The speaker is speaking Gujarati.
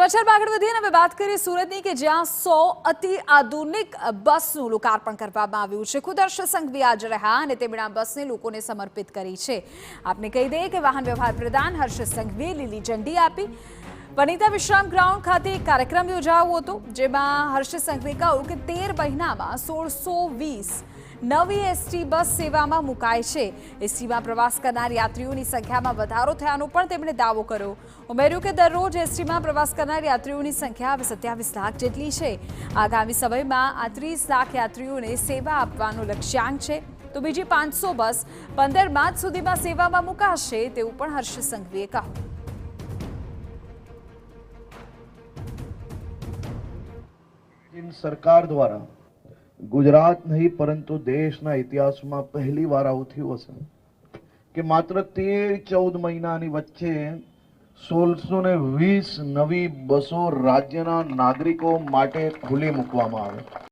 સમાચારમાં આગળ વધીએ અને હવે વાત કરીએ સુરતની કે જ્યાં 100 અતિ આધુનિક બસનું લોકાર્પણ કરવામાં આવ્યું છે। ખુદ હર્ષ સંઘવી હાજર રહ્યા અને તેમણે આ બસને લોકોને સમર્પિત કરી છે। આપને કહી દઈએ કે વાહન વ્યવહાર પ્રધાન હર્ષ સંઘવીએ લીલી ઝંડી આપી। વનિતા વિશ્રામ ગ્રાઉન્ડ ખાતે એક કાર્યક્રમ યોજાયો હતો જેમાં હર્ષ સંઘવીએ કહ્યું કે 13 મહિનામાં 1620 નવી એસટી બસ સેવામાં મુકાય છે। એસટીમાં પ્રવાસ કરનાર યાત્રીઓની સંખ્યામાં વધારો થયાનો પણ તેમણે દાવો કર્યો। ઉમેર્યું કે દરરોજ એસટીમાં પ્રવાસ કરનાર યાત્રીઓની સંખ્યા હવે 27 લાખ જેટલી છે। આગામી સમયમાં આ 30 લાખ યાત્રીઓને સેવા આપવાનો લક્ષ્યાંક છે। તો બીજી 500 બસ 15 માર્ચ સુધીમાં સેવામાં મુકાશે તેવું પણ હર્ષ સંઘવીએ કહ્યું। સરકાર દ્વારા गुजरात नहीं परंतु देशना इतिहास में पहली वार आવું થયું હશે કે માત્ર 13-14 મહિનાની વચ્ચે 1620 નવી બસો રાજ્યના નાગરિકો માટે ખુલ્લી મૂકવામાં આવે।